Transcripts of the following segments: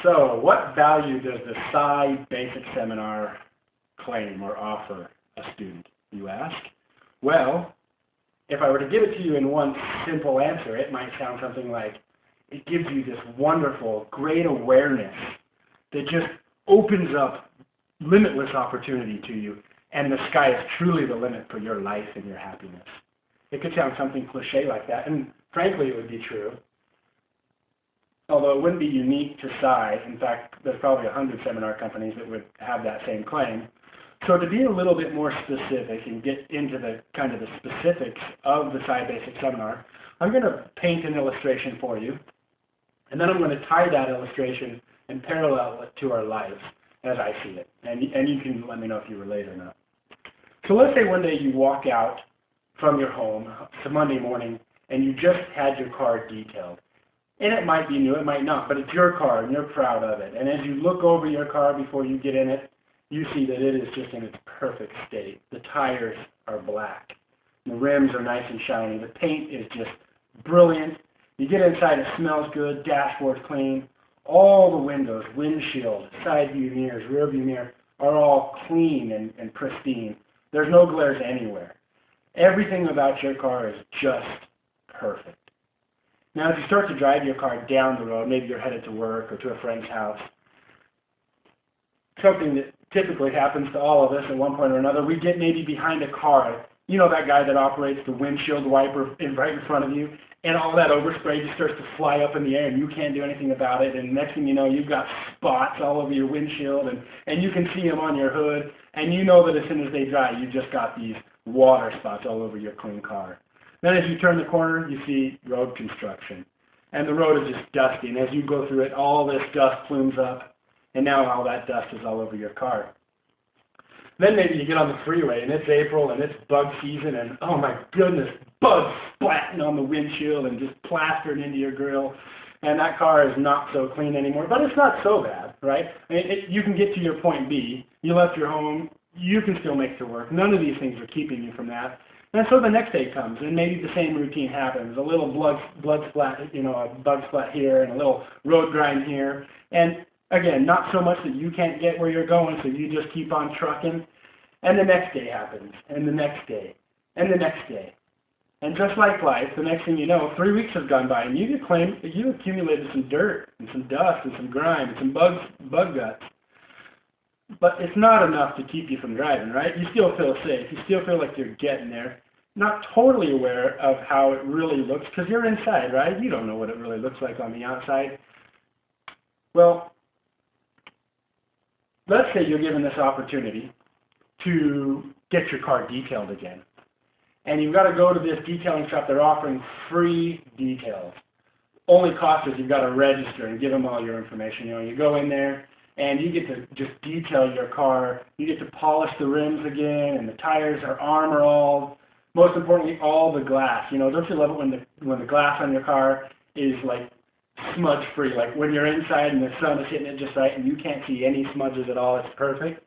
So, what value does the Sci Basic Seminar claim or offer a student, you ask? Well, if I were to give it to you in one simple answer, it might sound something like, it gives you this wonderful, great awareness that just opens up limitless opportunity to you, and the sky is truly the limit for your life and your happiness. It could sound something cliche like that, and frankly, it would be true. Although it wouldn't be unique to Sci. In fact, there's probably 100 seminar companies that would have that same claim. So to be a little bit more specific and get into the kind of the specifics of the Sci Basic Seminar, I'm going to paint an illustration for you, and then I'm going to tie that illustration and parallel it to our lives as I see it. And you can let me know if you relate or not. So let's say one day you walk out from your home, it's a Monday morning, and you just had your car detailed. And it might be new, it might not, but it's your car and you're proud of it. And as you look over your car before you get in it, you see that it is just in its perfect state. The tires are black. The rims are nice and shiny. The paint is just brilliant. You get inside, it smells good, dashboard's clean. All the windows, windshield, side view mirrors, rear view mirror are all clean and pristine. There's no glares anywhere. Everything about your car is just perfect. Now, as you start to drive your car down the road, maybe you're headed to work or to a friend's house, something that typically happens to all of us at one point or another, we get maybe behind a car. You know that guy that operates the windshield wiper right in front of you, and all that overspray just starts to fly up in the air, and you can't do anything about it, and next thing you know, you've got spots all over your windshield, and you can see them on your hood, and you know that as soon as they dry, you've just got these water spots all over your clean car. Then as you turn the corner, you see road construction. And the road is just dusty. And as you go through it, all this dust plumes up. And now all that dust is all over your car. Then maybe you get on the freeway, and it's April, and it's bug season, and oh my goodness, bugs splatting on the windshield and just plastering into your grill. And that car is not so clean anymore. But it's not so bad, right? I mean, you can get to your point B. You left your home. You can still make it to work. None of these things are keeping you from that. And so the next day comes, and maybe the same routine happens. A little blood splat, a bug splat here, and a little road grind here. And again, not so much that you can't get where you're going, so you just keep on trucking. And the next day happens, and the next day, and the next day. And just like life, the next thing you know, 3 weeks have gone by, and you accumulated some dirt, and some dust, and some grime, and some bug guts. But it's not enough to keep you from driving, right? You still feel safe. You still feel like you're getting there. Not totally aware of how it really looks, because you're inside, right? You don't know what it really looks like on the outside. Well, let's say you're given this opportunity to get your car detailed again. And you've got to go to this detailing shop. They're offering free details. Only cost is you've got to register and give them all your information. You go in there, and you get to just detail your car. You get to polish the rims again, and the tires are armor all. Most importantly, all the glass. Don't you love it when the glass on your car is like smudge free? Like when you're inside and the sun is hitting it just right, and you can't see any smudges at all. It's perfect.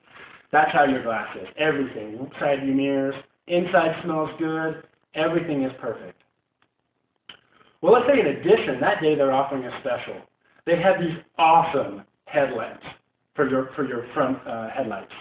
That's how your glass is. Everything, side view mirrors, inside smells good. Everything is perfect. Well, let's say in addition, that day they're offering a special. They have these awesome headlamps for your front headlights.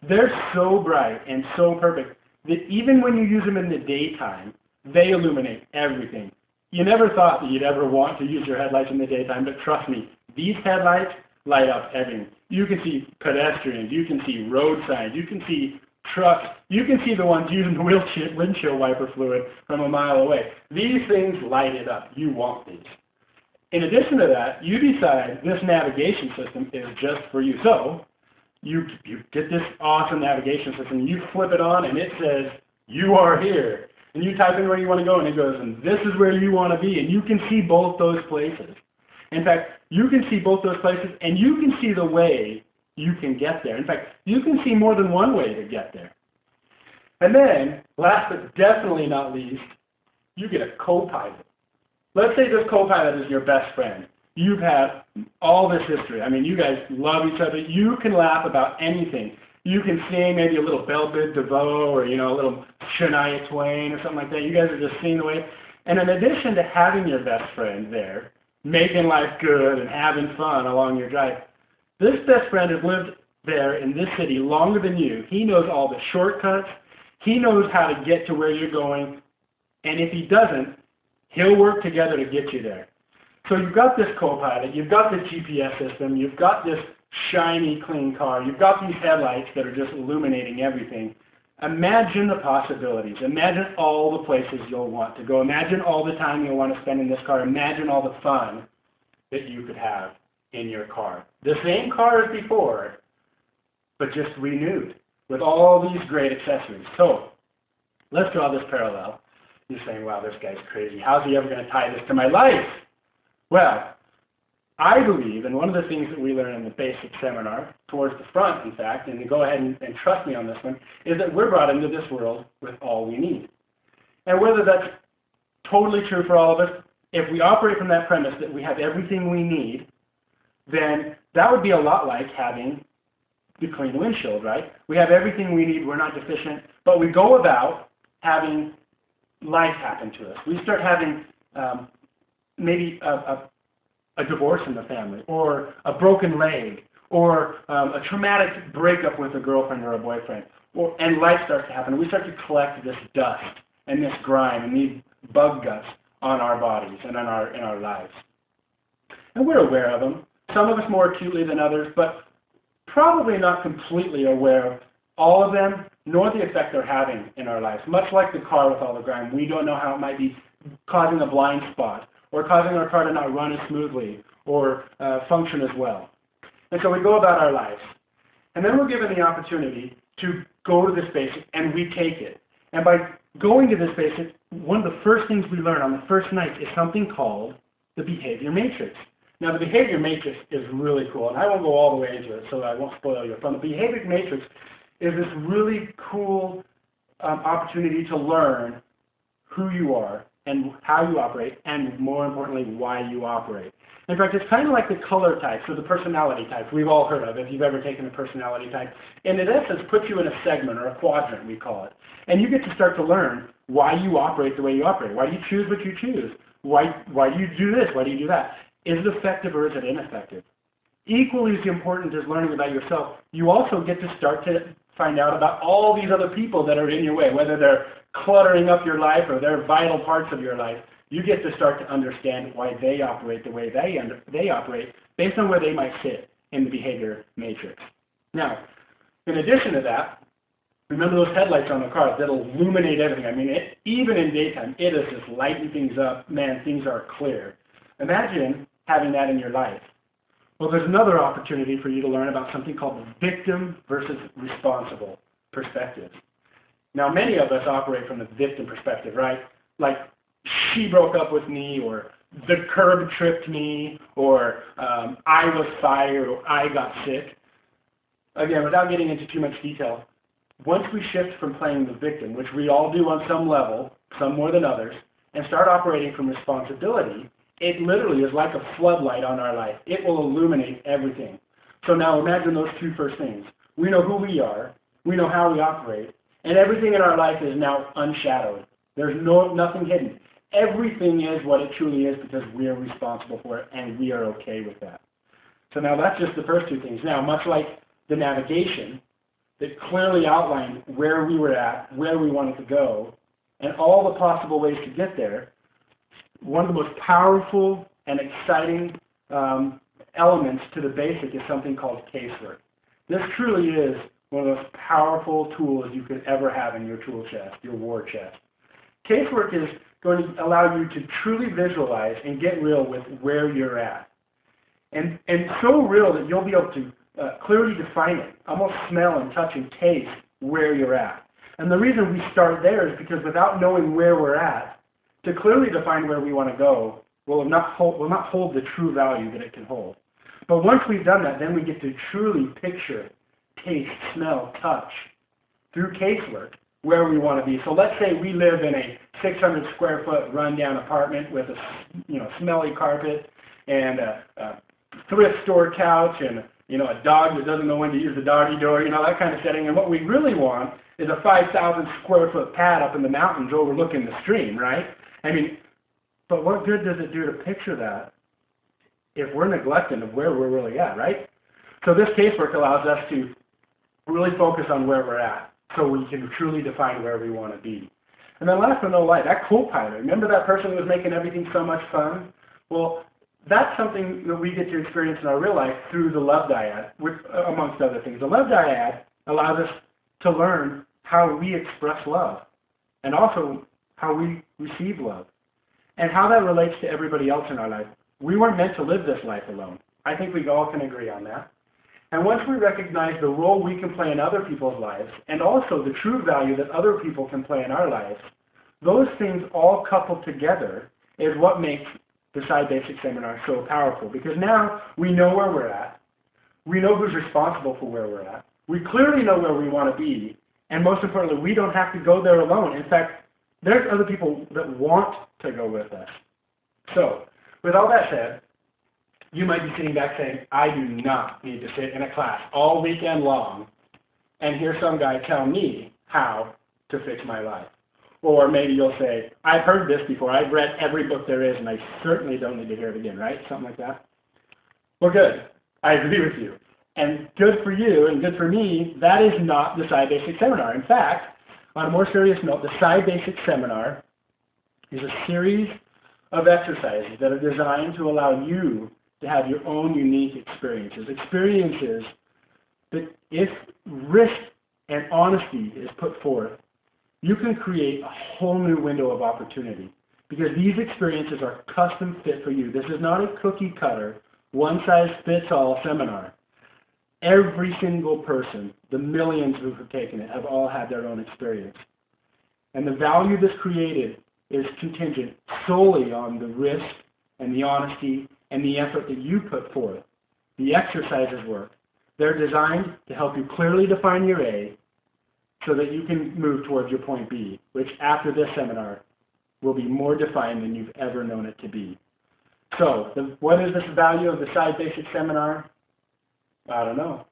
They're so bright and so perfect that even when you use them in the daytime, they illuminate everything. You never thought that you'd ever want to use your headlights in the daytime, but trust me, these headlights light up everything. You can see pedestrians, you can see road signs, you can see trucks, you can see the ones using the windshield wiper fluid from a mile away. These things light it up. You want these. In addition to that, you decide this navigation system is just for you. So you get this awesome navigation system, you flip it on, and it says, you are here. And you type in where you want to go, and it goes, and this is where you want to be. And you can see both those places. In fact, you can see both those places, and you can see the way you can get there. In fact, you can see more than one way to get there. And then, last but definitely not least, you get a co-pilot. Let's say this co-pilot is your best friend. You've had all this history. I mean, you guys love each other. You can laugh about anything. You can sing maybe a little Belle Biv DeVoe or, a little Shania Twain or something like that. You guys are just singing away. And in addition to having your best friend there, making life good and having fun along your drive. This best friend has lived there in this city longer than you. He knows all the shortcuts. He knows how to get to where you're going. And if he doesn't, he'll work together to get you there. So you've got this co-pilot, you've got the GPS system, you've got this shiny, clean car, you've got these headlights that are just illuminating everything. Imagine the possibilities. Imagine all the places you'll want to go. Imagine all the time you'll want to spend in this car. Imagine all the fun that you could have in your car. The same car as before, but just renewed with all these great accessories. So let's draw this parallel. You're saying, wow, this guy's crazy. How's he ever going to tie this to my life? Well, I believe, and one of the things that we learn in the basic seminar, towards the front, in fact, and go ahead and trust me on this one, is that we're brought into this world with all we need. And whether that's totally true for all of us, if we operate from that premise that we have everything we need, then that would be a lot like having the clean windshield, right? We have everything we need, we're not deficient, but we go about having life happen to us. We start having maybe a divorce in the family, or a broken leg, or a traumatic breakup with a girlfriend or a boyfriend, and life starts to happen. We start to collect this dust and this grime and these bug guts on our bodies and in our lives. And we're aware of them, some of us more acutely than others, but probably not completely aware of all of them, nor the effect they're having in our lives. Much like the car with all the grime, we don't know how it might be causing a blind spot, or causing our car to not run as smoothly, or function as well. And so we go about our lives. And then we're given the opportunity to go to this basic, and we take it. And by going to this basic, one of the first things we learn on the first night is something called the behavior matrix. Now, the behavior matrix is really cool, and I won't go all the way into it, so I won't spoil your fun. The behavior matrix is this really cool opportunity to learn who you are and how you operate, and more importantly, why you operate. In fact, it's kind of like the color types or the personality types we've all heard of, if you've ever taken a personality type. And in essence, puts you in a segment or a quadrant, we call it. And you get to start to learn why you operate the way you operate. Why do you choose what you choose? Why do you do this? Why do you do that? Is it effective or is it ineffective? Equally as important as learning about yourself, you also get to start to find out about all these other people that are in your way, whether they're cluttering up your life or they're vital parts of your life. You get to start to understand why they operate the way they operate based on where they might sit in the behavior matrix. Now, in addition to that, remember those headlights on the car that illuminate everything. I mean, even in daytime, it is just lighting things up. Man, things are clear. Imagine having that in your life. Well, there's another opportunity for you to learn about something called the victim versus responsible perspectives. Now, many of us operate from the victim perspective, right? Like, she broke up with me, or the curb tripped me, or I was fired, or I got sick. Again, without getting into too much detail, once we shift from playing the victim, which we all do on some level, some more than others, and start operating from responsibility, it literally is like a floodlight on our life. It will illuminate everything. So now imagine those two first things. We know who we are, we know how we operate, and everything in our life is now unshadowed. There's nothing hidden. Everything is what it truly is because we are responsible for it, and we are okay with that. So now that's just the first two things. Now, much like the navigation that clearly outlined where we were at, where we wanted to go, and all the possible ways to get there, one of the most powerful and exciting elements to the basic is something called casework. This truly is one of the most powerful tools you could ever have in your tool chest, your war chest. Casework is going to allow you to truly visualize and get real with where you're at. And so real that you'll be able to clearly define it, almost smell and touch and taste where you're at. And the reason we start there is because without knowing where we're at, to clearly define where we want to go will not hold the true value that it can hold. But once we've done that, then we get to truly picture, taste, smell, touch through casework where we want to be. So let's say we live in a 600 square foot rundown apartment with a smelly carpet and a thrift store couch and a dog that doesn't know when to use the doggy door, that kind of setting. And what we really want is a 5,000 square foot pad up in the mountains overlooking the stream, right? I mean, but what good does it do to picture that if we're neglecting of where we're really at, right? So this casework allows us to really focus on where we're at so we can truly define where we want to be. And then last but not least, that co-pilot, remember that person who was making everything so much fun? Well, that's something that we get to experience in our real life through the Love Dyad, which, amongst other things. The Love Dyad allows us to learn how we express love and also how we receive love and how that relates to everybody else in our life. We weren't meant to live this life alone. I think we all can agree on that. And once we recognize the role we can play in other people's lives and also the true value that other people can play in our lives, those things all coupled together is what makes the SciBasic Seminar so powerful, because now we know where we're at, we know who's responsible for where we're at, we clearly know where we want to be, and most importantly, we don't have to go there alone. In fact, there's other people that want to go with us. So, with all that said, you might be sitting back saying, I do not need to sit in a class all weekend long and hear some guy tell me how to fix my life. Or maybe you'll say, I've heard this before, I've read every book there is, and I certainly don't need to hear it again, right? Something like that. Well, good. I agree with you. And good for you and good for me, that is not the SciBasic Seminar. In fact, on a more serious note, the SciBasic Seminar is a series of exercises that are designed to allow you to have your own unique experiences. Experiences that, if risk and honesty is put forth, you can create a whole new window of opportunity, because these experiences are custom fit for you. This is not a cookie cutter, one-size-fits-all seminar. Every single person, the millions who have taken it, have all had their own experience. And the value that's created is contingent solely on the risk and the honesty and the effort that you put forth. The exercises work. They're designed to help you clearly define your A so that you can move towards your point B, which after this seminar will be more defined than you've ever known it to be. So, what is the value of the SciBasic Seminar? I don't know.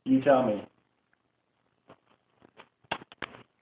You tell me.